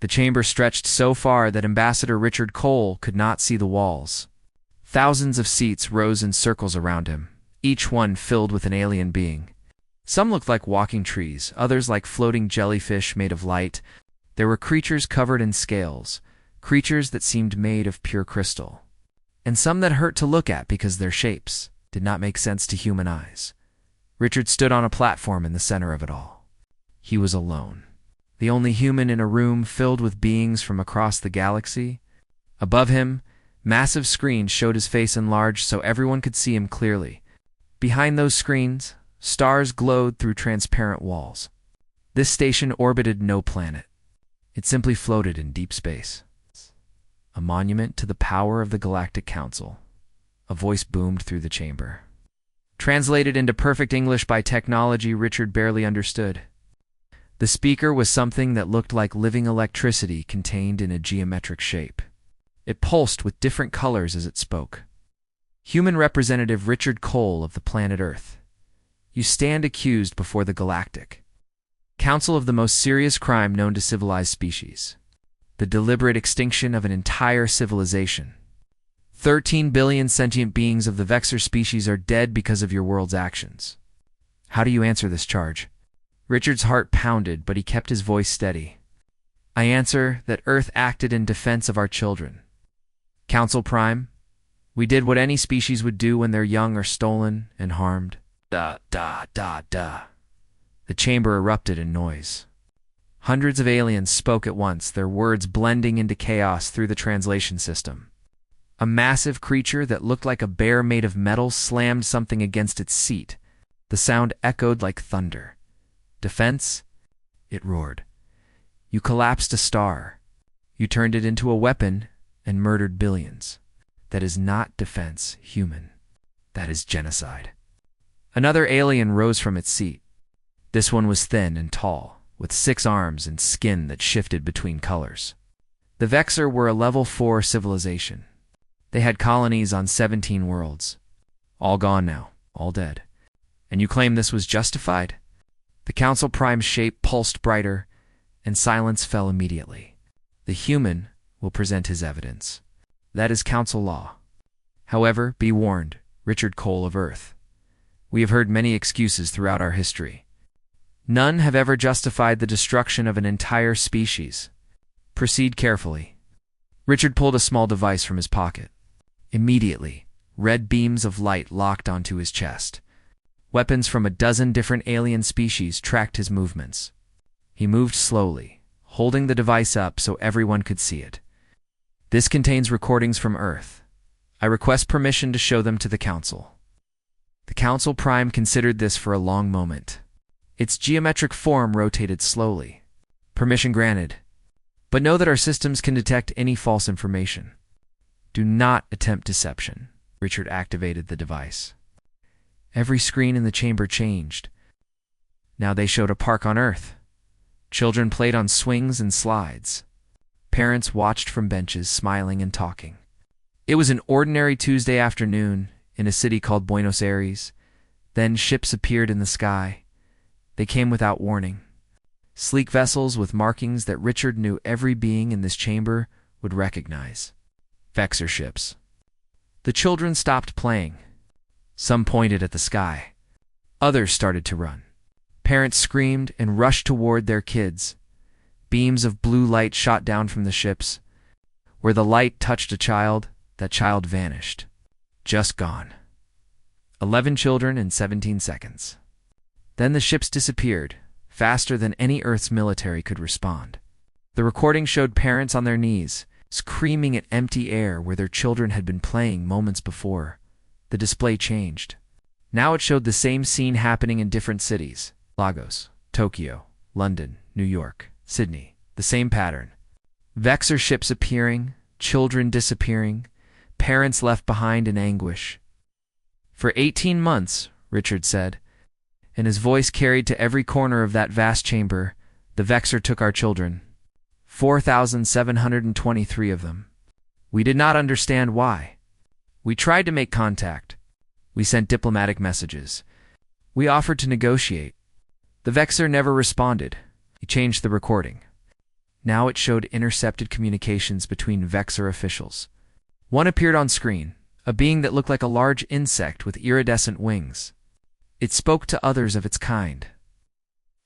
The chamber stretched so far that Ambassador Richard Cole could not see the walls. Thousands of seats rose in circles around him, each one filled with an alien being. Some looked like walking trees, others like floating jellyfish made of light. There were creatures covered in scales, creatures that seemed made of pure crystal, and some that hurt to look at because their shapes did not make sense to human eyes. Richard stood on a platform in the center of it all. He was alone, the only human in a room filled with beings from across the galaxy. Above him, massive screens showed his face enlarged so everyone could see him clearly. Behind those screens, stars glowed through transparent walls. This station orbited no planet. It simply floated in deep space. A monument to the power of the Galactic Council. A voice boomed through the chamber. Translated into perfect English by technology Richard barely understood. The speaker was something that looked like living electricity contained in a geometric shape. It pulsed with different colors as it spoke. Human Representative Richard Cole of the planet Earth. You stand accused before the Galactic Council of the most serious crime known to civilized species. The deliberate extinction of an entire civilization. 13 billion sentient beings of the Vexor species are dead because of your world's actions. How do you answer this charge? Richard's heart pounded, but he kept his voice steady. I answer that Earth acted in defense of our children. Council Prime, we did what any species would do when their young are stolen and harmed. Da, da, da, da. The chamber erupted in noise. Hundreds of aliens spoke at once, their words blending into chaos through the translation system. A massive creature that looked like a bear made of metal slammed something against its seat. The sound echoed like thunder. Defense? It roared. You collapsed a star. You turned it into a weapon and murdered billions. That is not defense, human. That is genocide. Another alien rose from its seat. This one was thin and tall, with 6 arms and skin that shifted between colors. The Vexor were a level 4 civilization. They had colonies on 17 worlds. All gone now, all dead. And you claim this was justified? The Council Prime's shape pulsed brighter, and silence fell immediately. The human will present his evidence. That is Council law. However, be warned, Richard Cole of Earth. We have heard many excuses throughout our history. None have ever justified the destruction of an entire species. Proceed carefully. Richard pulled a small device from his pocket. Immediately, red beams of light locked onto his chest. Weapons from a dozen different alien species tracked his movements. He moved slowly, holding the device up so everyone could see it. This contains recordings from Earth. I request permission to show them to the Council. The Council Prime considered this for a long moment. Its geometric form rotated slowly. Permission granted. But know that our systems can detect any false information. Do not attempt deception. Richard activated the device. Every screen in the chamber changed. Now they showed a park on Earth. Children played on swings and slides. Parents watched from benches, smiling and talking. It was an ordinary Tuesday afternoon in a city called Buenos Aires. Then ships appeared in the sky. They came without warning. Sleek vessels with markings that Richard knew every being in this chamber would recognize. Vexor ships. The children stopped playing. Some pointed at the sky. Others started to run. Parents screamed and rushed toward their kids. Beams of blue light shot down from the ships. Where the light touched a child, that child vanished. Just gone. 11 children in 17 seconds. Then the ships disappeared, faster than any Earth's military could respond. The recording showed parents on their knees, screaming at empty air where their children had been playing moments before. The display changed. Now it showed the same scene happening in different cities. Lagos, Tokyo, London, New York, Sydney. The same pattern. Vexor ships appearing, children disappearing, parents left behind in anguish. For 18 months, Richard said, and his voice carried to every corner of that vast chamber, the Vexor took our children. 4,723 of them. We did not understand why. We tried to make contact. We sent diplomatic messages. We offered to negotiate. The Vexor never responded. He changed the recording. Now it showed intercepted communications between Vexor officials. One appeared on screen, a being that looked like a large insect with iridescent wings. It spoke to others of its kind.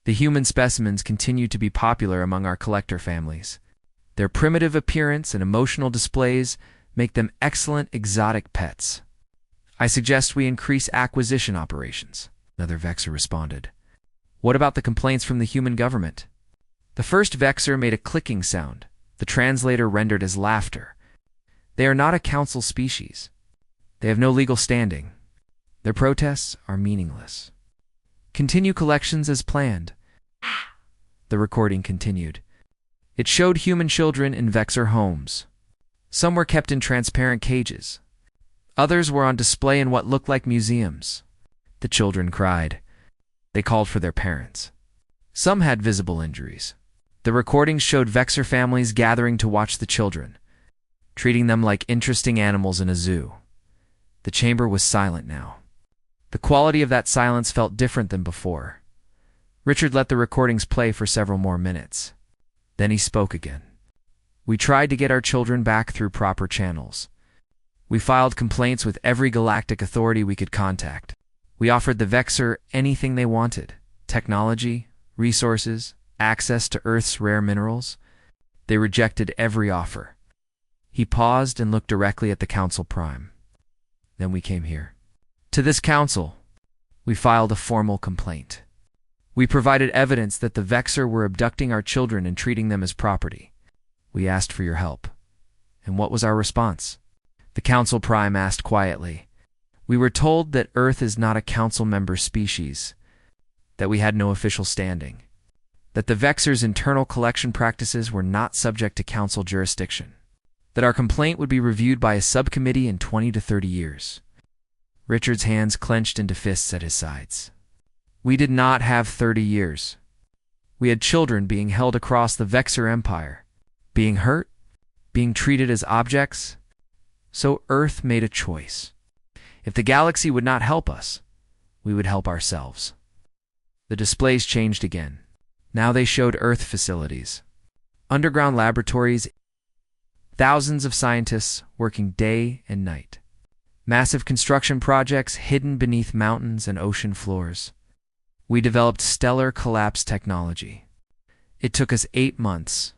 The human specimens continued to be popular among our collector families. Their primitive appearance and emotional displays make them excellent exotic pets. I suggest we increase acquisition operations, another Vexor responded. What about the complaints from the human government? The first Vexor made a clicking sound. The translator rendered as laughter. They are not a council species. They have no legal standing. Their protests are meaningless. Continue collections as planned. The recording continued. It showed human children in Vexor homes. Some were kept in transparent cages. Others were on display in what looked like museums. The children cried. They called for their parents. Some had visible injuries. The recordings showed Vexor families gathering to watch the children, treating them like interesting animals in a zoo. The chamber was silent now. The quality of that silence felt different than before. Richard let the recordings play for several more minutes. Then he spoke again. We tried to get our children back through proper channels. We filed complaints with every galactic authority we could contact. We offered the Vexor anything they wanted: technology, resources, access to Earth's rare minerals. They rejected every offer. He paused and looked directly at the Council Prime. Then we came here. To this council, we filed a formal complaint. We provided evidence that the Vexor were abducting our children and treating them as property. We asked for your help. And what was our response? The Council Prime asked quietly. We were told that Earth is not a council member species, that we had no official standing, that the Vexor's internal collection practices were not subject to council jurisdiction, that our complaint would be reviewed by a subcommittee in 20 to 30 years. Richard's hands clenched into fists at his sides. We did not have 30 years. We had children being held across the Vexor Empire, being hurt, being treated as objects. So Earth made a choice. If the galaxy would not help us, we would help ourselves. The displays changed again. Now they showed Earth facilities, underground laboratories, thousands of scientists working day and night, massive construction projects hidden beneath mountains and ocean floors. We developed stellar collapse technology. It took us 8 months.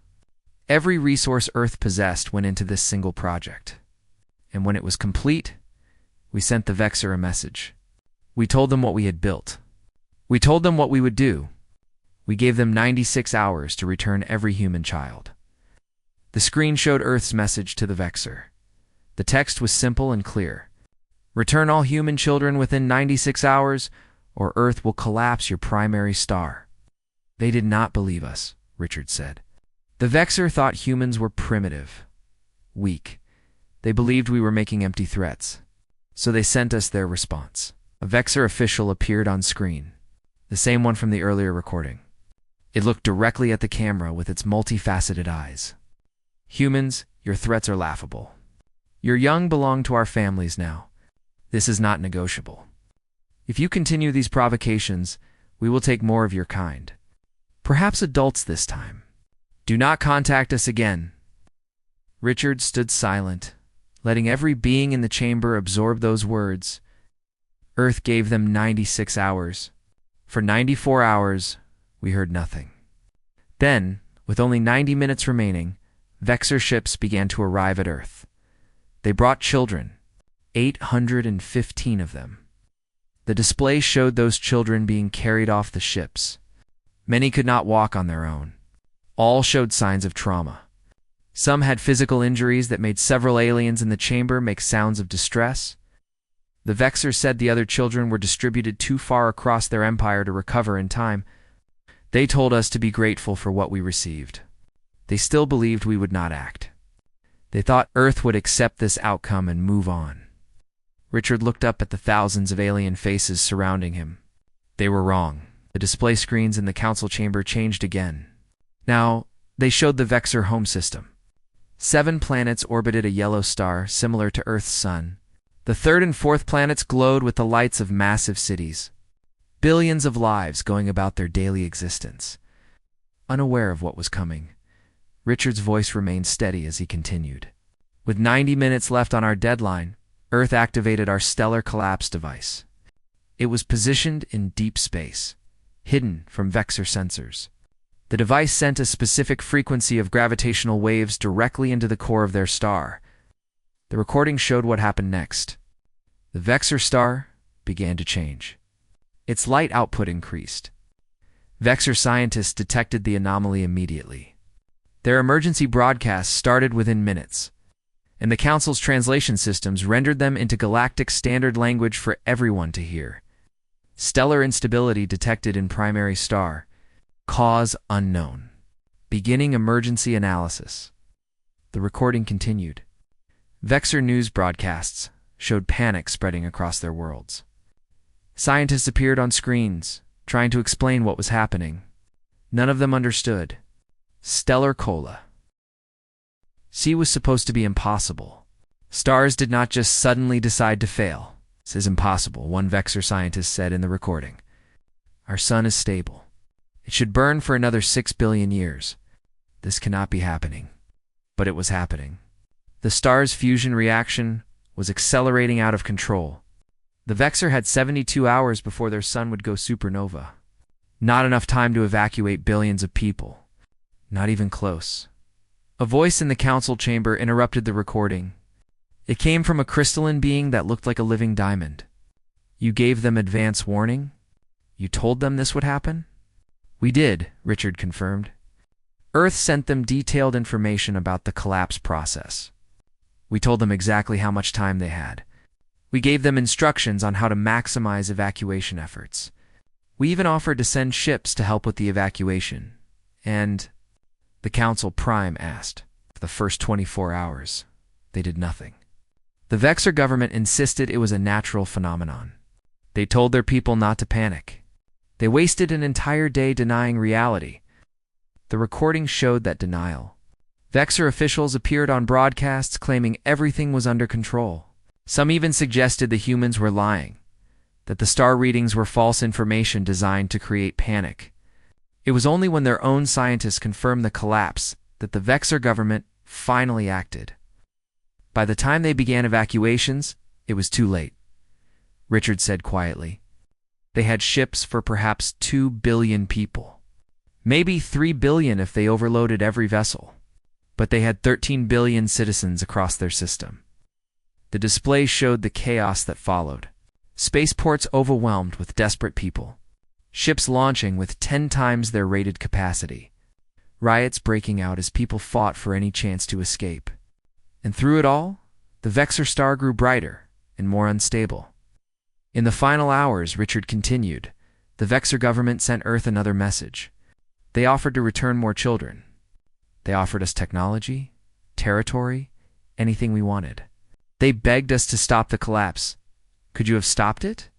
Every resource Earth possessed went into this single project. And when it was complete, we sent the Vexor a message. We told them what we had built. We told them what we would do. We gave them 96 hours to return every human child. The screen showed Earth's message to the Vexor. The text was simple and clear. Return all human children within 96 hours, or Earth will collapse your primary star. They did not believe us, Richard said. The Vexor thought humans were primitive, weak. They believed we were making empty threats. So they sent us their response. A Vexor official appeared on screen, the same one from the earlier recording. It looked directly at the camera with its multifaceted eyes. Humans, your threats are laughable. Your young belong to our families now. This is not negotiable. If you continue these provocations, we will take more of your kind. Perhaps adults this time. Do not contact us again. Richard stood silent, letting every being in the chamber absorb those words. Earth gave them 96 hours. For 94 hours, we heard nothing. Then, with only 90 minutes remaining, Vexor ships began to arrive at Earth. They brought children, 815 of them. The display showed those children being carried off the ships. Many could not walk on their own. All showed signs of trauma. Some had physical injuries that made several aliens in the chamber make sounds of distress. The Vexor said the other children were distributed too far across their empire to recover in time. They told us to be grateful for what we received. They still believed we would not act. They thought Earth would accept this outcome and move on. Richard looked up at the thousands of alien faces surrounding him. They were wrong. The display screens in the council chamber changed again. Now, they showed the Vexor home system. 7 planets orbited a yellow star similar to Earth's sun. The 3rd and 4th planets glowed with the lights of massive cities. Billions of lives going about their daily existence. Unaware of what was coming, Richard's voice remained steady as he continued. With 90 minutes left on our deadline, Earth activated our stellar collapse device. It was positioned in deep space, hidden from vector sensors. The device sent a specific frequency of gravitational waves directly into the core of their star. The recording showed what happened next. The vector star began to change. Its light output increased. Vector scientists detected the anomaly immediately. Their emergency broadcasts started within minutes, and the Council's translation systems rendered them into galactic standard language for everyone to hear. Stellar instability detected in primary star. Cause unknown. Beginning emergency analysis. The recording continued. Vector news broadcasts showed panic spreading across their worlds. Scientists appeared on screens, trying to explain what was happening. None of them understood. Stellar cola. C was supposed to be impossible. Stars did not just suddenly decide to fail. This is impossible, one vector scientist said in the recording. Our sun is stable. It should burn for another 6 billion years. This cannot be happening. But it was happening. The star's fusion reaction was accelerating out of control. The vector had 72 hours before their sun would go supernova. Not enough time to evacuate billions of people. Not even close. A voice in the council chamber interrupted the recording. It came from a crystalline being that looked like a living diamond. You gave them advance warning? You told them this would happen? We did, Richard confirmed. Earth sent them detailed information about the collapse process. We told them exactly how much time they had. We gave them instructions on how to maximize evacuation efforts. We even offered to send ships to help with the evacuation. And the Council Prime asked. For the first 24 hours, they did nothing. The vector government insisted it was a natural phenomenon. They told their people not to panic. They wasted an entire day denying reality. The recording showed that denial. Vector officials appeared on broadcasts claiming everything was under control. Some even suggested the humans were lying, that the star readings were false information designed to create panic. It was only when their own scientists confirmed the collapse that the vector government finally acted. By the time they began evacuations, it was too late. Richard said quietly. They had ships for perhaps 2 billion people. Maybe 3 billion if they overloaded every vessel. But they had 13 billion citizens across their system. The display showed the chaos that followed. Spaceports overwhelmed with desperate people. Ships launching with 10 times their rated capacity. Riots breaking out as people fought for any chance to escape. And through it all, the vector star grew brighter and more unstable. In the final hours, Richard continued, the vector government sent Earth another message. They offered to return more children. They offered us technology, territory, anything we wanted. They begged us to stop the collapse. Could you have stopped it?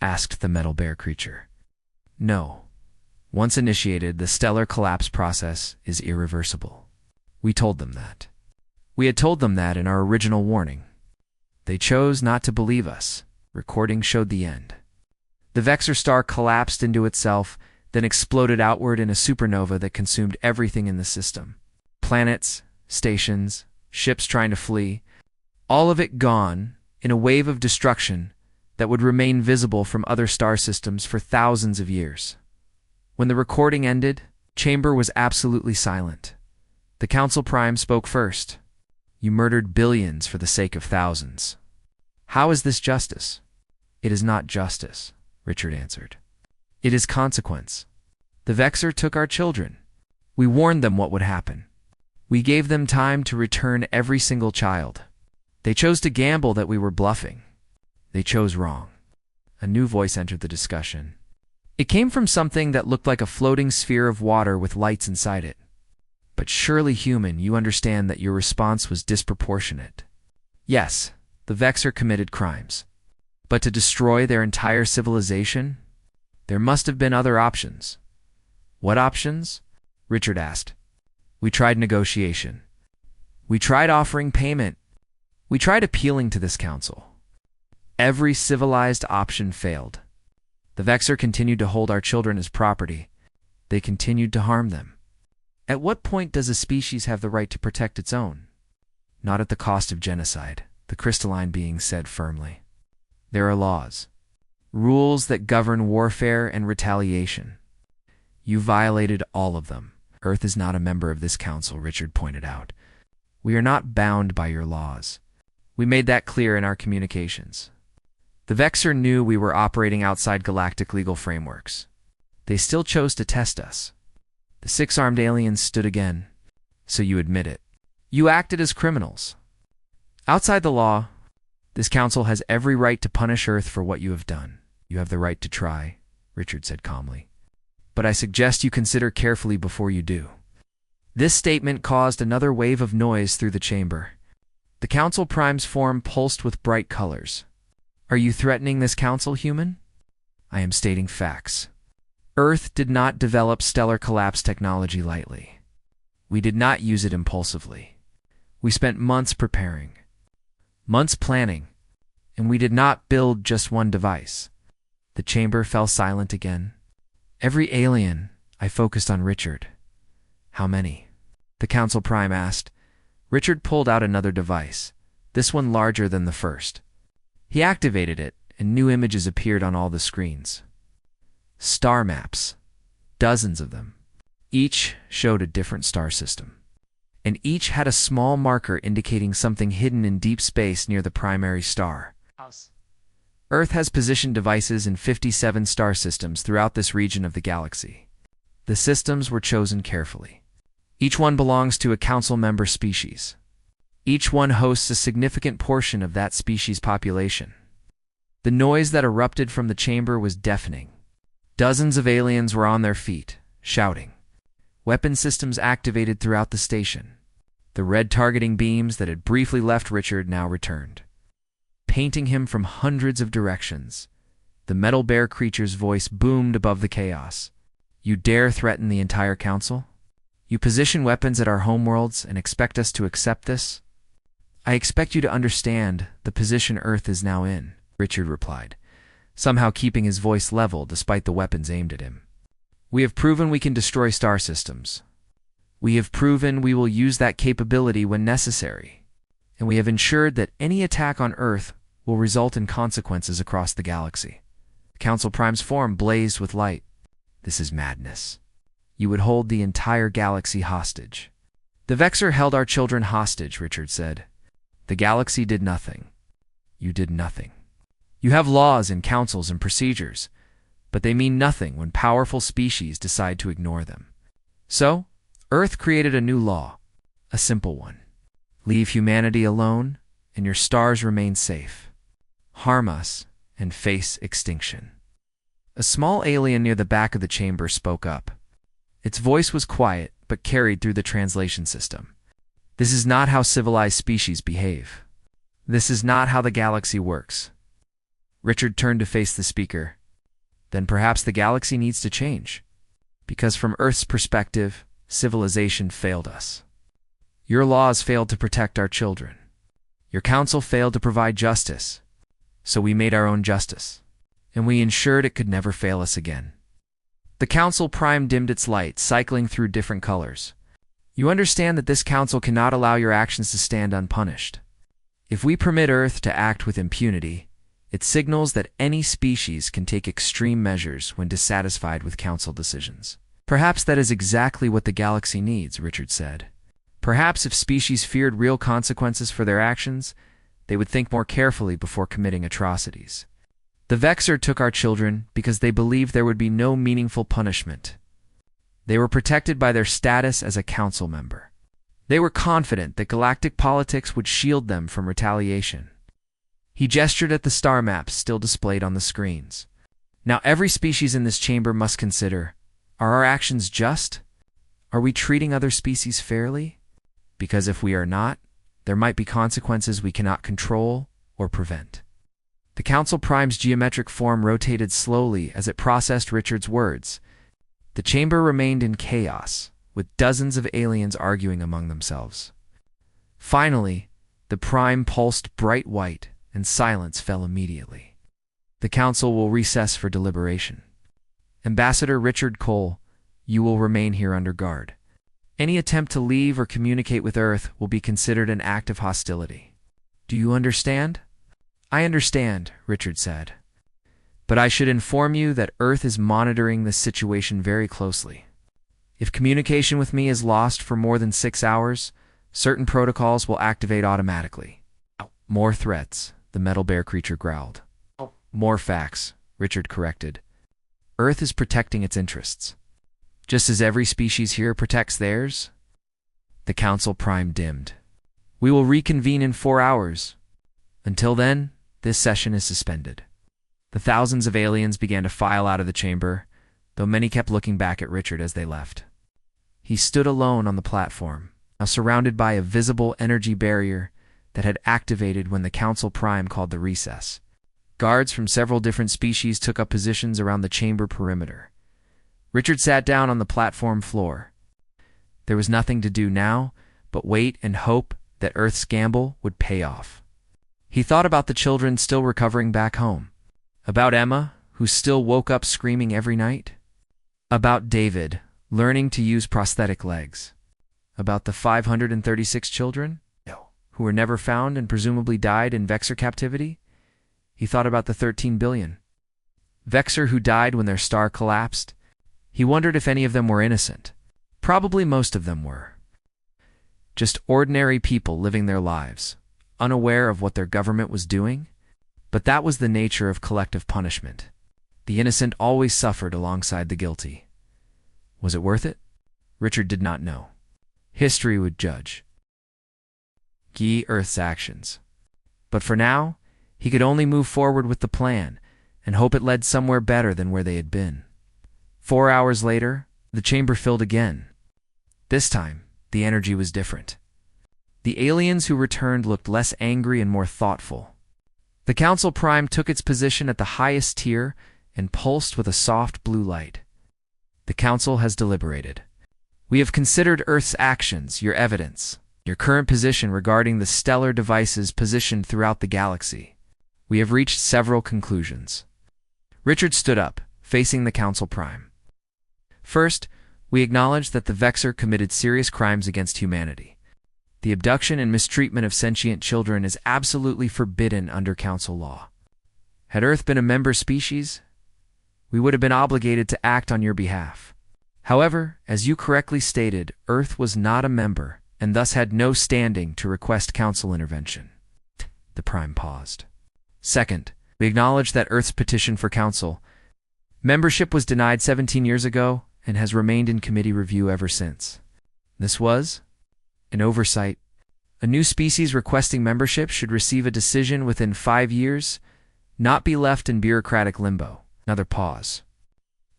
Asked the metal bear creature. No. Once initiated, the stellar collapse process is irreversible. We told them that. We had told them that in our original warning. They chose not to believe us. Recording showed the end. The vector star collapsed into itself, then exploded outward in a supernova that consumed everything in the system. Planets, stations, ships trying to flee, all of it gone in a wave of destruction that would remain visible from other star systems for thousands of years. When the recording ended, Chamber was absolutely silent. The Council Prime spoke first. You murdered billions for the sake of thousands. How is this justice? It is not justice, Richard answered. It is consequence. The vector took our children. We warned them what would happen. We gave them time to return every single child. They chose to gamble that we were bluffing. They chose wrong. A new voice entered the discussion. It came from something that looked like a floating sphere of water with lights inside it. But surely, human, you understand that your response was disproportionate. Yes, the vector committed crimes. But to destroy their entire civilization? There must have been other options. What options? Richard asked. We tried negotiation. We tried offering payment. We tried appealing to this council. Every civilized option failed. The vector continued to hold our children as property. They continued to harm them. At what point does a species have the right to protect its own? Not at the cost of genocide, the crystalline being said firmly. There are laws, rules that govern warfare and retaliation. You violated all of them. Earth is not a member of this council, Richard pointed out. We are not bound by your laws. We made that clear in our communications. The Vexer knew we were operating outside galactic legal frameworks. They still chose to test us. The six-armed aliens stood again. So you admit it. You acted as criminals. Outside the law, this council has every right to punish Earth for what you have done. You have the right to try, Richard said calmly. But I suggest you consider carefully before you do. This statement caused another wave of noise through the chamber. The Council Prime's form pulsed with bright colors. Are you threatening this council, human? I am stating facts. Earth did not develop stellar collapse technology lightly. We did not use it impulsively. We spent months preparing, months planning, and we did not build just one device. The chamber fell silent again. Every alien, I focused on Richard. How many? The Council Prime asked. Richard pulled out another device, this one larger than the first. He activated it, and new images appeared on all the screens. Star maps. Dozens of them. Each showed a different star system. And each had a small marker indicating something hidden in deep space near the primary star. Earth has positioned devices in 57 star systems throughout this region of the galaxy. The systems were chosen carefully. Each one belongs to a council member species. Each one hosts a significant portion of that species' population. The noise that erupted from the chamber was deafening. Dozens of aliens were on their feet, shouting. Weapon systems activated throughout the station. The red targeting beams that had briefly left Richard now returned, painting him from hundreds of directions. The metal bear creature's voice boomed above the chaos. You dare threaten the entire council? You position weapons at our homeworlds and expect us to accept this? I expect you to understand the position Earth is now in, Richard replied, somehow keeping his voice level despite the weapons aimed at him. We have proven we can destroy star systems. We have proven we will use that capability when necessary. And we have ensured that any attack on Earth will result in consequences across the galaxy. Council Prime's form blazed with light. This is madness. You would hold the entire galaxy hostage. The Vexer held our children hostage, Richard said. The galaxy did nothing. You did nothing. You have laws and councils and procedures, but they mean nothing when powerful species decide to ignore them. So, Earth created a new law, a simple one. Leave humanity alone, and your stars remain safe. Harm us, and face extinction. A small alien near the back of the chamber spoke up. Its voice was quiet, but carried through the translation system. This is not how civilized species behave. This is not how the galaxy works. Richard turned to face the speaker. Then perhaps the galaxy needs to change. Because from Earth's perspective, civilization failed us. Your laws failed to protect our children. Your council failed to provide justice. So we made our own justice. And we ensured it could never fail us again. The Council Prime dimmed its light, cycling through different colors. You understand that this council cannot allow your actions to stand unpunished. If we permit Earth to act with impunity, it signals that any species can take extreme measures when dissatisfied with council decisions. Perhaps that is exactly what the galaxy needs, Richard said. Perhaps if species feared real consequences for their actions, they would think more carefully before committing atrocities. The Vexer took our children because they believed there would be no meaningful punishment. They were protected by their status as a council member. They were confident that galactic politics would shield them from retaliation. He gestured at the star maps still displayed on the screens. Now every species in this chamber must consider, are our actions just? Are we treating other species fairly? Because if we are not, there might be consequences we cannot control or prevent. The Council Prime's geometric form rotated slowly as it processed Richard's words. The chamber remained in chaos, with dozens of aliens arguing among themselves. Finally, the Prime pulsed bright white, and silence fell immediately. The Council will recess for deliberation. Ambassador Richard Cole, you will remain here under guard. Any attempt to leave or communicate with Earth will be considered an act of hostility. Do you understand? I understand, Richard said. But I should inform you that Earth is monitoring this situation very closely. If communication with me is lost for more than 6 hours, certain protocols will activate automatically. More threats, the metal bear creature growled. More facts, Richard corrected. Earth is protecting its interests. Just as every species here protects theirs. The Council Prime dimmed. We will reconvene in 4 hours. Until then, this session is suspended. The thousands of aliens began to file out of the chamber, though many kept looking back at Richard as they left. He stood alone on the platform, now surrounded by a visible energy barrier that had activated when the Council Prime called the recess. Guards from several different species took up positions around the chamber perimeter. Richard sat down on the platform floor. There was nothing to do now but wait and hope that Earth's gamble would pay off. He thought about the children still recovering back home, about Emma, who still woke up screaming every night, about David, learning to use prosthetic legs, about the 536 children who were never found and presumably died in Vexor captivity. He thought about the 13 billion. Vexor who died when their star collapsed. He wondered if any of them were innocent. Probably most of them were. Just ordinary people living their lives, unaware of what their government was doing. But that was the nature of collective punishment. The innocent always suffered alongside the guilty. Was it worth it? Richard did not know. History would judge Earth's actions. But for now, he could only move forward with the plan and hope it led somewhere better than where they had been. 4 hours later, the chamber filled again. This time, the energy was different. The aliens who returned looked less angry and more thoughtful. The Council Prime took its position at the highest tier and pulsed with a soft blue light. The Council has deliberated. We have considered Earth's actions, your evidence, your current position regarding the stellar devices positioned throughout the galaxy. We have reached several conclusions. Richard stood up, facing the Council Prime. First, we acknowledge that the Vexor committed serious crimes against humanity. The abduction and mistreatment of sentient children is absolutely forbidden under Council law. Had Earth been a member species, we would have been obligated to act on your behalf. However, as you correctly stated, Earth was not a member and thus had no standing to request Council intervention. The Prime paused. Second, we acknowledge that Earth's petition for Council membership was denied 17 years ago and has remained in committee review ever since. This was an oversight. A new species requesting membership should receive a decision within 5 years, not be left in bureaucratic limbo. Another pause.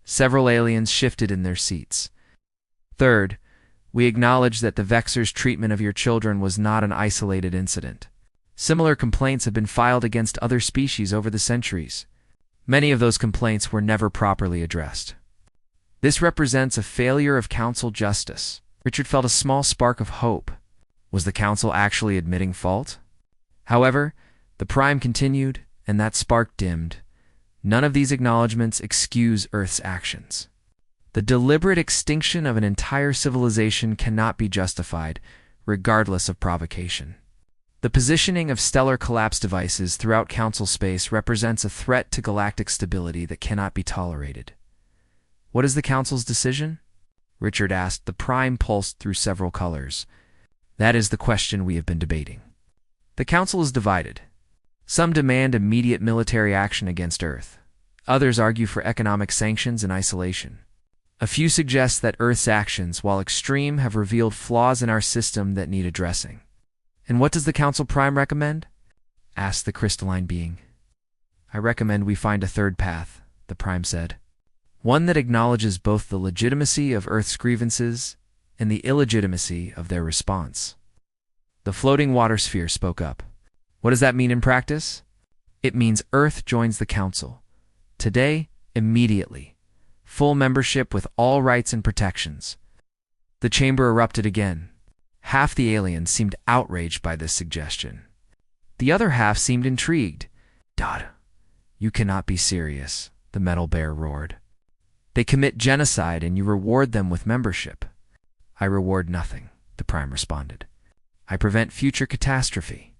Several aliens shifted in their seats. Third, we acknowledge that the Vexor's treatment of your children was not an isolated incident. Similar complaints have been filed against other species over the centuries. Many of those complaints were never properly addressed. This represents a failure of Council justice. Richard felt a small spark of hope. Was the Council actually admitting fault? However, the Prime continued, and that spark dimmed. None of these acknowledgments excuse Earth's actions. The deliberate extinction of an entire civilization cannot be justified, regardless of provocation. The positioning of stellar collapse devices throughout Council space represents a threat to galactic stability that cannot be tolerated. What is the Council's decision? Richard asked. The Prime pulsed through several colors. That is the question we have been debating. The Council is divided. Some demand immediate military action against Earth. Others argue for economic sanctions and isolation. A few suggest that Earth's actions, while extreme, have revealed flaws in our system that need addressing. And what does the Council Prime recommend? Asked the crystalline being. I recommend we find a third path, the Prime said. One that acknowledges both the legitimacy of Earth's grievances and the illegitimacy of their response. The floating water sphere spoke up. What does that mean in practice? It means Earth joins the Council. Today, immediately. Full membership with all rights and protections. The chamber erupted again. Half the aliens seemed outraged by this suggestion. The other half seemed intrigued. "Dad, you cannot be serious," the metal bear roared. "They commit genocide and you reward them with membership. I reward nothing, the Prime responded. I prevent future catastrophe.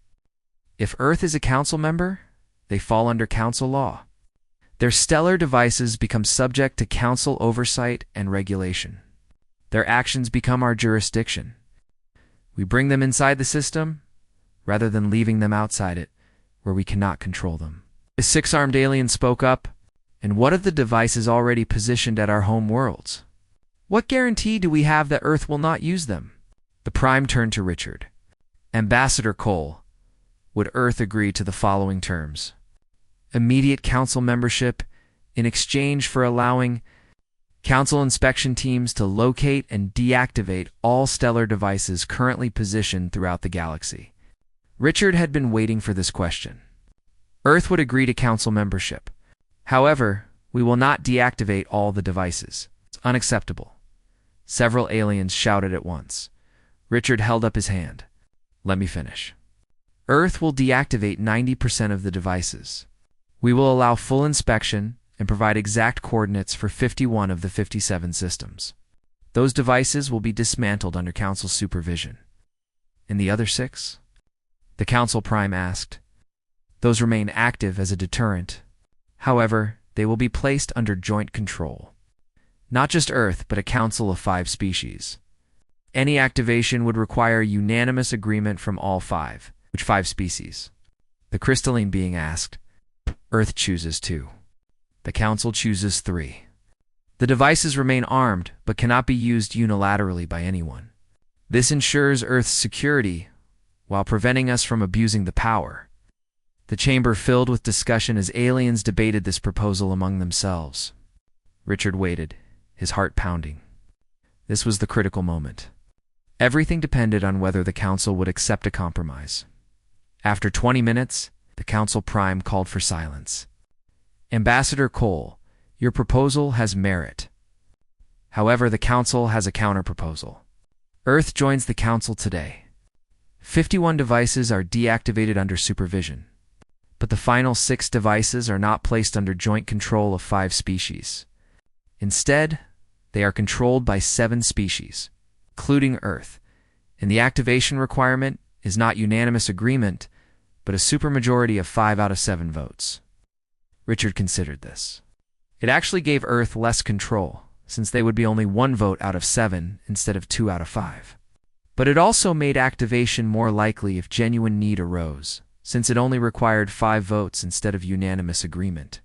If Earth is a council member, they fall under council law. Their stellar devices become subject to council oversight and regulation. Their actions become our jurisdiction. We bring them inside the system, rather than leaving them outside it, where we cannot control them. The six-armed alien spoke up. And what of the devices already positioned at our home worlds? What guarantee do we have that Earth will not use them? The Prime turned to Richard. Ambassador Cole, would Earth agree to the following terms? Immediate council membership in exchange for allowing council inspection teams to locate and deactivate all stellar devices currently positioned throughout the galaxy. Richard had been waiting for this question. Earth would agree to council membership. However, we will not deactivate all the devices. It's unacceptable. Several aliens shouted at once. Richard held up his hand. Let me finish. Earth will deactivate 90% of the devices. We will allow full inspection and provide exact coordinates for 51 of the 57 systems. Those devices will be dismantled under Council supervision. And the other 6? The Council Prime asked. Those remain active as a deterrent. However, they will be placed under joint control. Not just Earth, but a council of 5 species. Any activation would require unanimous agreement from all 5. Which 5 species? The crystalline being asked. Earth chooses 2. The Council chooses 3. The devices remain armed, but cannot be used unilaterally by anyone. This ensures Earth's security, while preventing us from abusing the power. The chamber filled with discussion as aliens debated this proposal among themselves. Richard waited, his heart pounding. This was the critical moment. Everything depended on whether the Council would accept a compromise. After 20 minutes, the Council Prime called for silence. Ambassador Cole, your proposal has merit. However, the Council has a counterproposal. Earth joins the Council today. 51 devices are deactivated under supervision. But the final 6 devices are not placed under joint control of 5 species. Instead, they are controlled by 7 species, including Earth, and the activation requirement is not unanimous agreement, but a supermajority of 5 out of 7 votes. Richard considered this. It actually gave Earth less control, since they would be only 1 vote out of 7 instead of 2 out of 5. But it also made activation more likely if genuine need arose, since it only required 5 votes instead of unanimous agreement.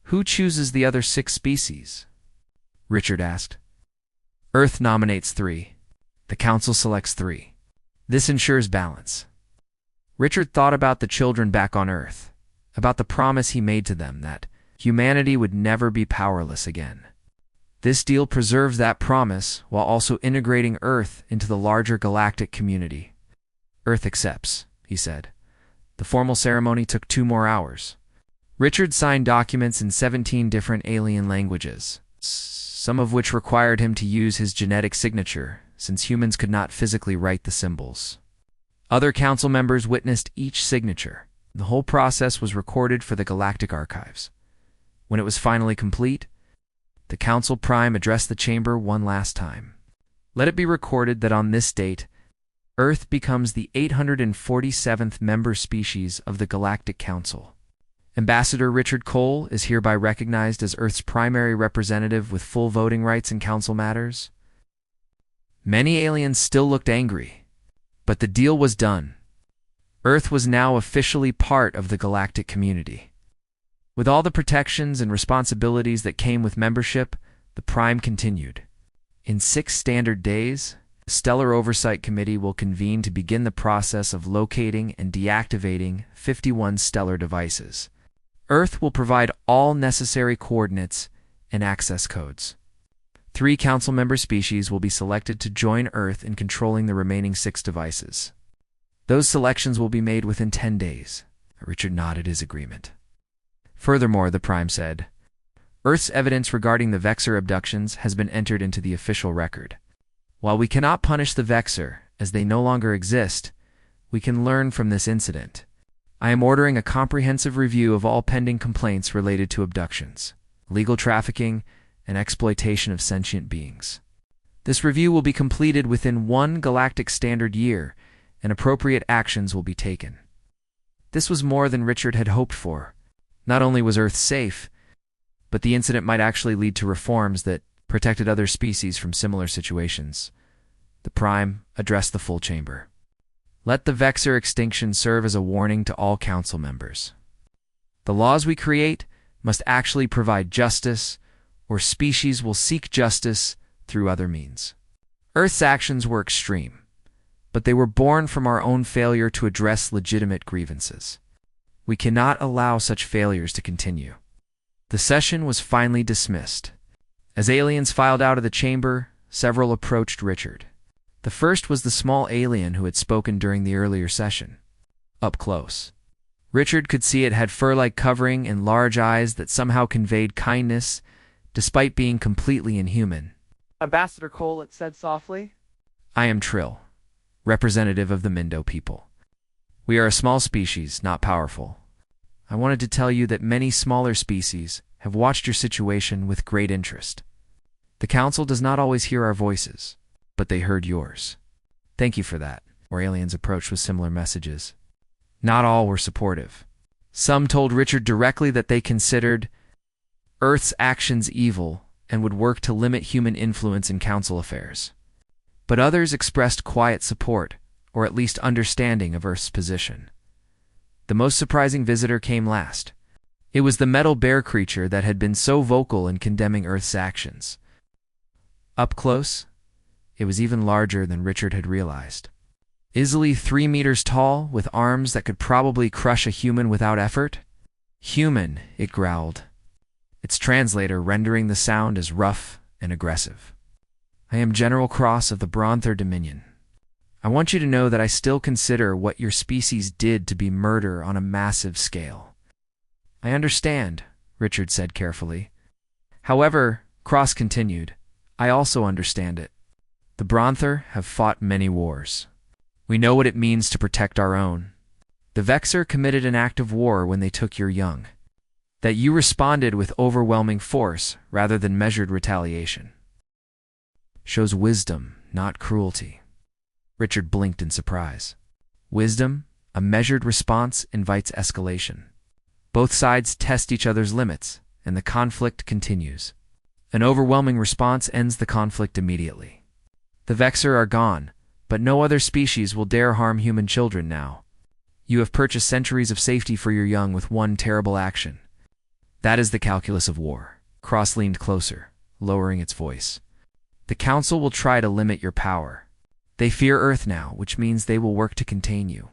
Who chooses the other 6 species? Richard asked. Earth nominates 3. The Council selects 3. This ensures balance. Richard thought about the children back on Earth, about the promise he made to them that humanity would never be powerless again. This deal preserves that promise while also integrating Earth into the larger galactic community. Earth accepts, he said. The formal ceremony took 2 more hours. Richard signed documents in 17 different alien languages, some of which required him to use his genetic signature, since humans could not physically write the symbols. Other council members witnessed each signature. The whole process was recorded for the Galactic Archives. When it was finally complete, the Council Prime addressed the chamber one last time. Let it be recorded that on this date, Earth becomes the 847th member species of the Galactic Council. Ambassador Richard Cole is hereby recognized as Earth's primary representative with full voting rights in council matters. Many aliens still looked angry, but the deal was done. Earth was now officially part of the galactic community. With all the protections and responsibilities that came with membership, the Prime continued. In 6 standard days, the Stellar Oversight Committee will convene to begin the process of locating and deactivating 51 stellar devices. Earth will provide all necessary coordinates and access codes. 3 council member species will be selected to join Earth in controlling the remaining 6 devices. Those selections will be made within 10 days. Richard nodded his agreement. Furthermore, the Prime said, Earth's evidence regarding the Vexor abductions has been entered into the official record. While we cannot punish the Vexor, as they no longer exist, we can learn from this incident. I am ordering a comprehensive review of all pending complaints related to abductions, legal trafficking, and exploitation of sentient beings. This review will be completed within 1 galactic standard year, and appropriate actions will be taken. This was more than Richard had hoped for. Not only was Earth safe, but the incident might actually lead to reforms that protected other species from similar situations. The Prime addressed the full chamber. Let the Vexer extinction serve as a warning to all council members. The laws we create must actually provide justice, or species will seek justice through other means. Earth's actions were extreme, but they were born from our own failure to address legitimate grievances. We cannot allow such failures to continue. The session was finally dismissed. As aliens filed out of the chamber, several approached Richard. The first was the small alien who had spoken during the earlier session. Up close, Richard could see it had fur-like covering and large eyes that somehow conveyed kindness, despite being completely inhuman. Ambassador Cole, it said softly. I am Trill, representative of the Mindo people. We are a small species, not powerful. I wanted to tell you that many smaller species have watched your situation with great interest. The Council does not always hear our voices, but they heard yours. Thank you for that. Or aliens approached with similar messages. Not all were supportive. Some told Richard directly that they considered Earth's actions evil and would work to limit human influence in council affairs. But others expressed quiet support, or at least understanding of Earth's position. The most surprising visitor came last. It was the metal bear creature that had been so vocal in condemning Earth's actions. Up close, it was even larger than Richard had realized. Easily 3 meters tall, with arms that could probably crush a human without effort. Human, it growled, its translator rendering the sound as rough and aggressive. I am General Cross of the Bronther Dominion. I want you to know that I still consider what your species did to be murder on a massive scale. I understand, Richard said carefully. However, Cross continued, I also understand it. The Bronther have fought many wars. We know what it means to protect our own. The Vexer committed an act of war when they took your young. That you responded with overwhelming force rather than measured retaliation. Shows wisdom, not cruelty. Richard blinked in surprise. Wisdom, a measured response, invites escalation. Both sides test each other's limits, and the conflict continues. An overwhelming response ends the conflict immediately. The Vexer are gone, but no other species will dare harm human children now. You have purchased centuries of safety for your young with one terrible action. That is the calculus of war. Cross leaned closer, lowering its voice. The Council will try to limit your power. They fear Earth now, which means they will work to contain you.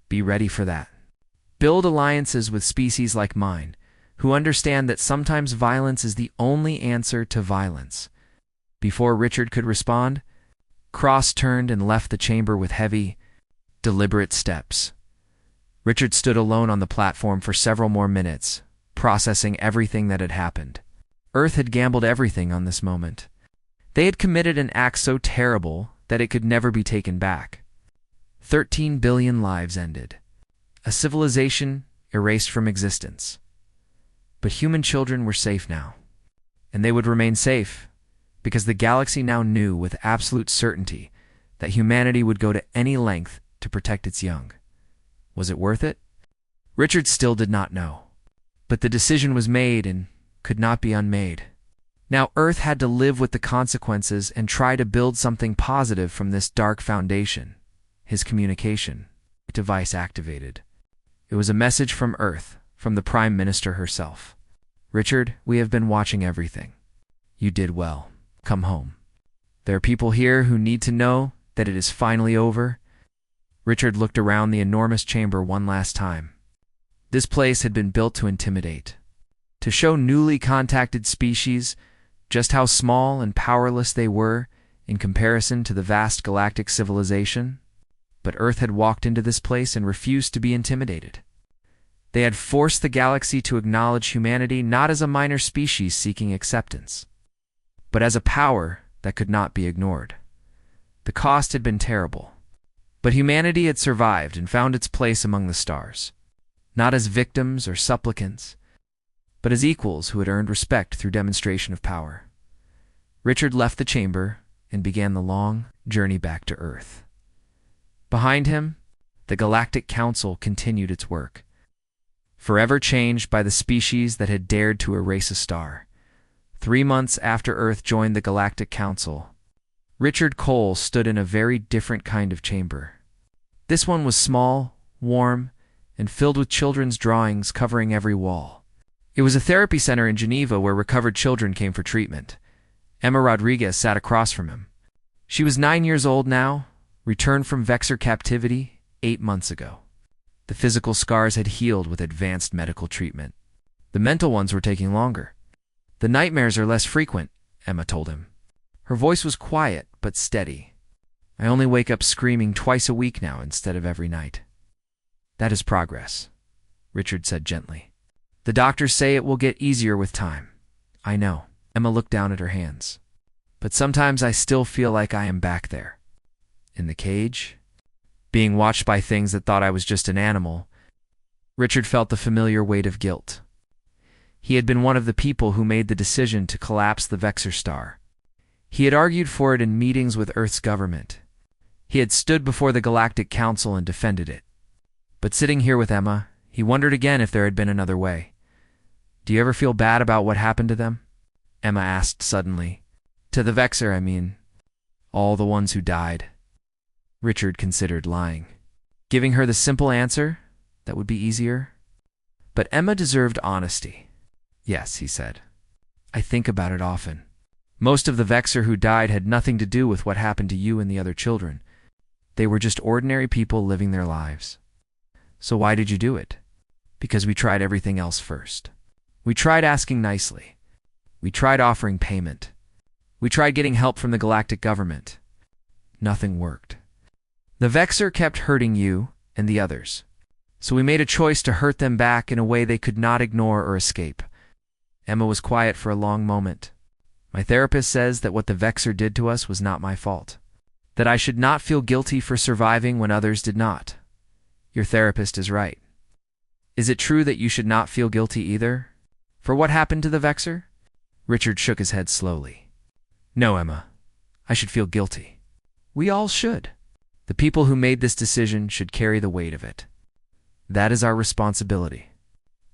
Be ready for that. Build alliances with species like mine, who understand that sometimes violence is the only answer to violence. Before Richard could respond, Cross turned and left the chamber with heavy, deliberate steps. Richard stood alone on the platform for several more minutes, processing everything that had happened. Earth had gambled everything on this moment. They had committed an act so terrible that it could never be taken back. 13 billion lives ended. A civilization erased from existence. But human children were safe now. And they would remain safe, because the galaxy now knew with absolute certainty that humanity would go to any length to protect its young. Was it worth it? Richard still did not know. But the decision was made and could not be unmade. Now Earth had to live with the consequences and try to build something positive from this dark foundation. His communication device activated. It was a message from Earth, from the Prime Minister herself. Richard, we have been watching everything. You did well. Come home. There are people here who need to know that it is finally over. Richard looked around the enormous chamber one last time. This place had been built to intimidate, to show newly contacted species just how small and powerless they were in comparison to the vast galactic civilization. But Earth had walked into this place and refused to be intimidated. They had forced the galaxy to acknowledge humanity not as a minor species seeking acceptance, but as a power that could not be ignored. The cost had been terrible, but humanity had survived and found its place among the stars, not as victims or supplicants, but as equals who had earned respect through demonstration of power. Richard left the chamber, and began the long journey back to Earth. Behind him, the Galactic Council continued its work, forever changed by the species that had dared to erase a star. 3 months after Earth joined the Galactic Council, Richard Cole stood in a very different kind of chamber. This one was small, warm, and filled with children's drawings covering every wall. It was a therapy center in Geneva where recovered children came for treatment. Emma Rodriguez sat across from him. She was 9 years old now, returned from Vexor captivity 8 months ago. The physical scars had healed with advanced medical treatment. The mental ones were taking longer. The nightmares are less frequent, Emma told him. Her voice was quiet but steady. I only wake up screaming twice a week now instead of every night. That is progress, Richard said gently. The doctors say it will get easier with time. I know. Emma looked down at her hands. But sometimes I still feel like I am back there. In the cage, being watched by things that thought I was just an animal. Richard felt the familiar weight of guilt. He had been one of the people who made the decision to collapse the Vexor star. He had argued for it in meetings with Earth's government. He had stood before the Galactic Council and defended it. But sitting here with Emma, he wondered again if there had been another way. Do you ever feel bad about what happened to them? Emma asked suddenly. To the Vexor, I mean. All the ones who died. Richard considered lying. Giving her the simple answer, that would be easier. But Emma deserved honesty. Yes, he said. I think about it often. Most of the Vexor who died had nothing to do with what happened to you and the other children. They were just ordinary people living their lives. So why did you do it? Because we tried everything else first. We tried asking nicely. We tried offering payment. We tried getting help from the galactic government. Nothing worked. The Vexor kept hurting you and the others. So we made a choice to hurt them back in a way they could not ignore or escape. Emma was quiet for a long moment. My therapist says that what the Vexor did to us was not my fault. That I should not feel guilty for surviving when others did not. Your therapist is right. Is it true that you should not feel guilty either? For what happened to the Vexor? Richard shook his head slowly. No, Emma. I should feel guilty. We all should. The people who made this decision should carry the weight of it. That is our responsibility.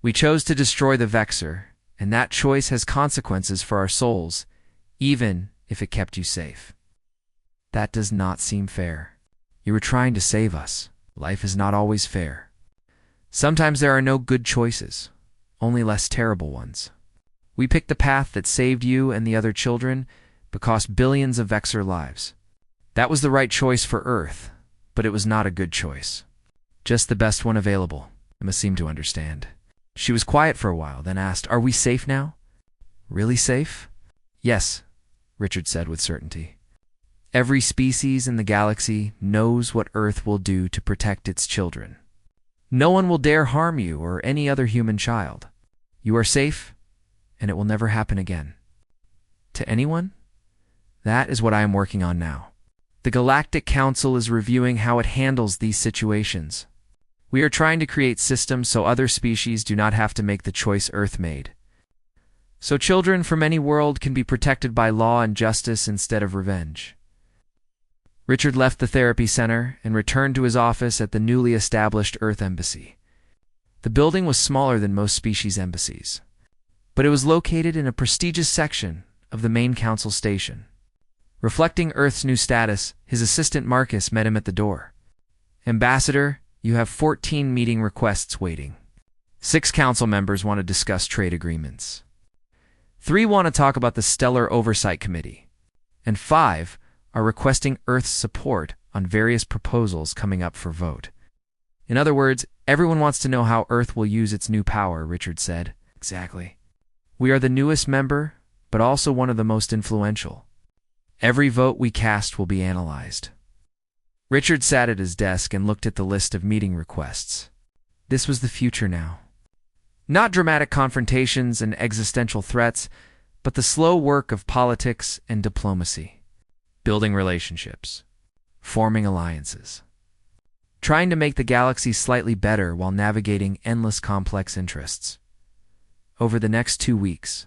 We chose to destroy the Vexor, and that choice has consequences for our souls, even if it kept you safe. That does not seem fair. You were trying to save us. Life is not always fair. Sometimes there are no good choices, only less terrible ones. We picked the path that saved you and the other children, but cost billions of Vexor lives. That was the right choice for Earth, but it was not a good choice. Just the best one available. Emma seemed to understand. She was quiet for a while, then asked, Are we safe now? Really safe? Yes, Richard said with certainty. Every species in the galaxy knows what Earth will do to protect its children. No one will dare harm you or any other human child. You are safe, and it will never happen again. To anyone? That is what I am working on now. The Galactic Council is reviewing how it handles these situations. We are trying to create systems so other species do not have to make the choice Earth made. So children from any world can be protected by law and justice instead of revenge. Richard left the therapy center and returned to his office at the newly established Earth Embassy. The building was smaller than most species' embassies, but it was located in a prestigious section of the main council station. Reflecting Earth's new status, his assistant Marcus met him at the door. Ambassador, you have 14 meeting requests waiting. 6 council members want to discuss trade agreements. 3 want to talk about the Stellar Oversight Committee. And 5 are requesting Earth's support on various proposals coming up for vote. In other words, everyone wants to know how Earth will use its new power, Richard said. Exactly. We are the newest member, but also one of the most influential. Every vote we cast will be analyzed. Richard sat at his desk and looked at the list of meeting requests. This was the future now. Not dramatic confrontations and existential threats, but the slow work of politics and diplomacy. Building relationships. Forming alliances. Trying to make the galaxy slightly better while navigating endless complex interests. Over the next 2 weeks,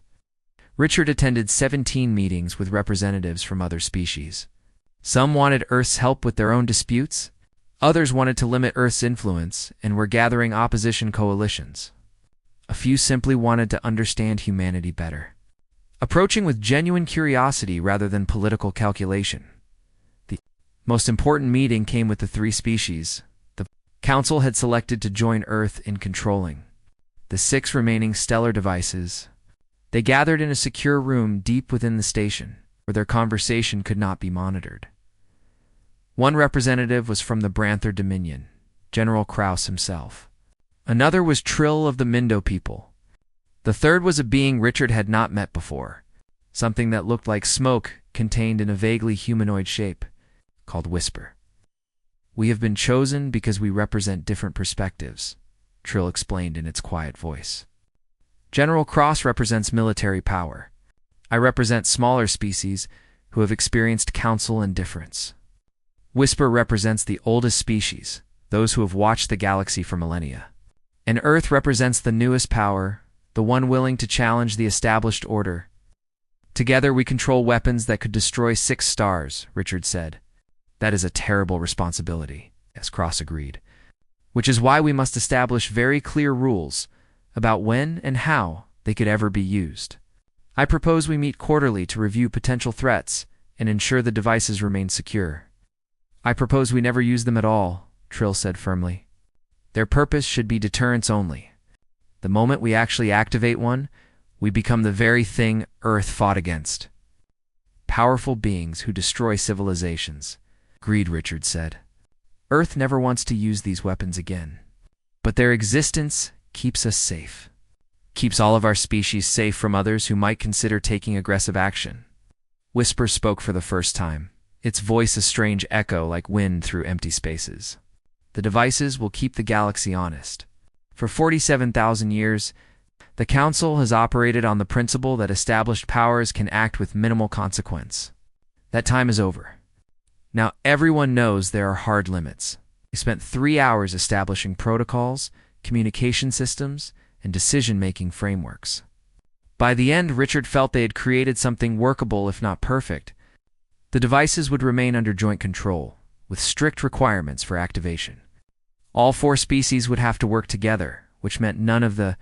Richard attended 17 meetings with representatives from other species. Some wanted Earth's help with their own disputes. Others wanted to limit Earth's influence and were gathering opposition coalitions. A few simply wanted to understand humanity better, approaching with genuine curiosity rather than political calculation. The most important meeting came with the three species the Council had selected to join Earth in controlling the 6 remaining stellar devices. They gathered in a secure room deep within the station, where their conversation could not be monitored. One representative was from the Branther Dominion, General Kraus himself. Another was Trill of the Mindo people. The third was a being Richard had not met before, something that looked like smoke contained in a vaguely humanoid shape, called Whisper. "We have been chosen because we represent different perspectives," Trill explained in its quiet voice. "General Cross represents military power. I represent smaller species who have experienced council and difference. Whisper represents the oldest species, those who have watched the galaxy for millennia. And Earth represents the newest power, the one willing to challenge the established order. Together we control weapons that could destroy 6 stars," Richard said. "That is a terrible responsibility," as Cross agreed. "Which is why we must establish very clear rules about when and how they could ever be used. I propose we meet quarterly to review potential threats and ensure the devices remain secure." "I propose we never use them at all," Trill said firmly. "Their purpose should be deterrence only. The moment we actually activate one, we become the very thing Earth fought against. Powerful beings who destroy civilizations." "Agreed," Richard said. "Earth never wants to use these weapons again. But their existence keeps us safe. Keeps all of our species safe from others who might consider taking aggressive action." Whisper spoke for the first time, its voice a strange echo like wind through empty spaces. "The devices will keep the galaxy honest. For 47,000 years, the Council has operated on the principle that established powers can act with minimal consequence. That time is over. Now everyone knows there are hard limits. We spent 3 hours establishing protocols, communication systems, and decision-making frameworks. By the end, Richard felt they had created something workable if not perfect. The devices would remain under joint control, with strict requirements for activation. All 4 species would have to work together, which meant none of the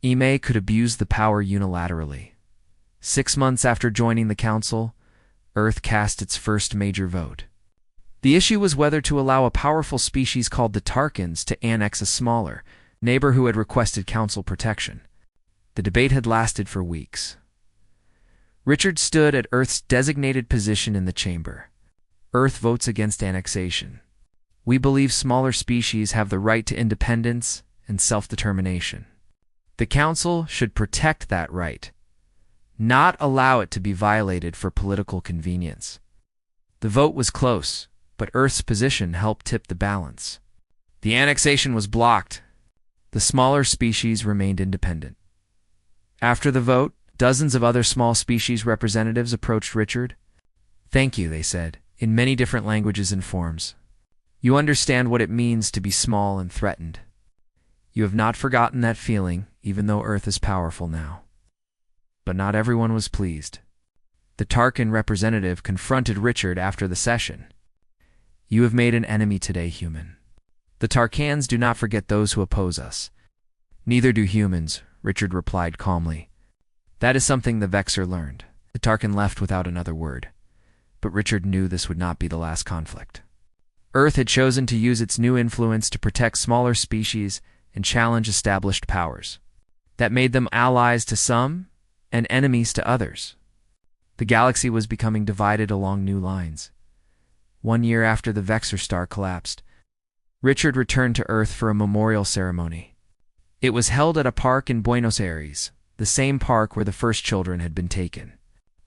EMA could abuse the power unilaterally. 6 months after joining the Council, Earth cast its first major vote. The issue was whether to allow a powerful species called the Tarkans to annex a smaller neighbor who had requested Council protection. The debate had lasted for weeks. Richard stood at Earth's designated position in the chamber. "Earth votes against annexation. We believe smaller species have the right to independence and self-determination. The Council should protect that right, not allow it to be violated for political convenience." The vote was close, but Earth's position helped tip the balance. The annexation was blocked. The smaller species remained independent. After the vote, dozens of other small species representatives approached Richard. "Thank you," they said, in many different languages and forms. "You understand what it means to be small and threatened. You have not forgotten that feeling, even though Earth is powerful now." But not everyone was pleased. The Tarkin representative confronted Richard after the session. "You have made an enemy today, human. The Tarkans do not forget those who oppose us." "Neither do humans," Richard replied calmly. "That is something the Vexer learned." The Tarkin left without another word, but Richard knew this would not be the last conflict. Earth had chosen to use its new influence to protect smaller species and challenge established powers. That made them allies to some and enemies to others. The galaxy was becoming divided along new lines. 1 year after the Vexer star collapsed, Richard returned to Earth for a memorial ceremony. It was held at a park in Buenos Aires, the same park where the first children had been taken.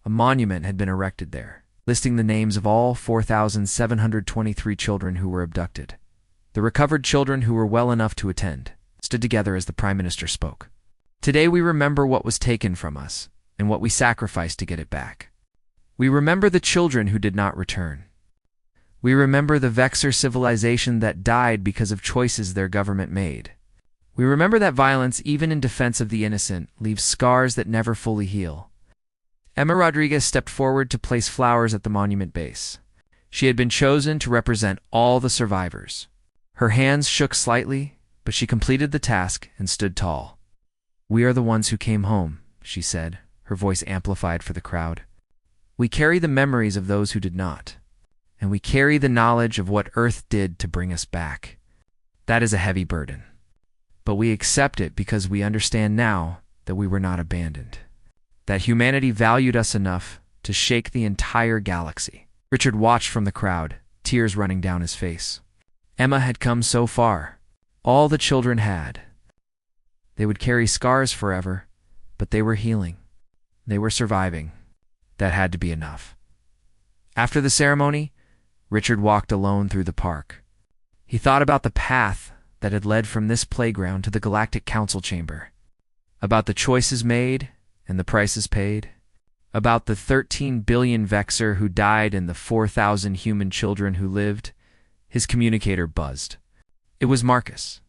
A monument had been erected there, listing the names of all 4,723 children who were abducted. The recovered children who were well enough to attend stood together as the Prime Minister spoke. "Today we remember what was taken from us and what we sacrificed to get it back. We remember the children who did not return. We remember the Vexer civilization that died because of choices their government made. We remember that violence, even in defense of the innocent, leaves scars that never fully heal. Emma Rodriguez stepped forward to place flowers at the monument base. She had been chosen to represent all the survivors. Her hands shook slightly, but she completed the task and stood tall. "We are the ones who came home," she said, her voice amplified for the crowd. "We carry the memories of those who did not, and we carry the knowledge of what Earth did to bring us back. That is a heavy burden, but we accept it because we understand now that we were not abandoned, that humanity valued us enough to shake the entire galaxy." Richard watched from the crowd, tears running down his face. Emma had come so far. All the children had. They would carry scars forever, but they were healing. They were surviving. That had to be enough. After the ceremony, Richard walked alone through the park. He thought about the path that had led from this playground to the Galactic Council chamber, about the choices made and the prices paid, about the 13 billion Vexer who died and the 4,000 human children who lived. His communicator buzzed. It was Marcus.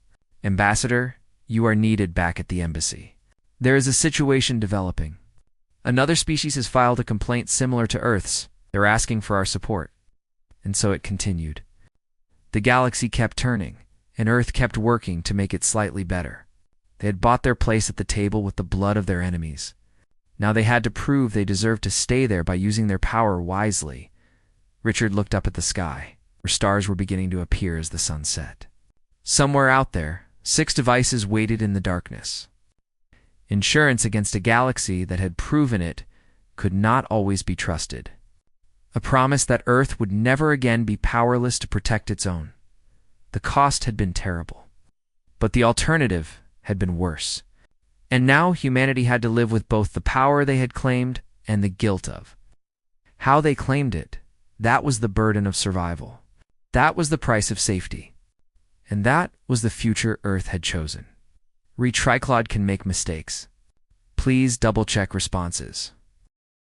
"Ambassador, you are needed back at the embassy. There is a situation developing. Another species has filed a complaint similar to Earth's. They're asking for our support." And so it continued. The galaxy kept turning, and Earth kept working to make it slightly better. They had bought their place at the table with the blood of their enemies. Now they had to prove they deserved to stay there by using their power wisely. Richard looked up at the sky, where stars were beginning to appear as the sun set. Somewhere out there, 6 devices waited in the darkness. Insurance against a galaxy that had proven it could not always be trusted. A promise that Earth would never again be powerless to protect its own. The cost had been terrible, but the alternative had been worse. And now humanity had to live with both the power they had claimed and the guilt of. How they claimed it, that was the burden of survival. That was the price of safety. And that was the future Earth had chosen. Triclod can make mistakes. Please double-check responses.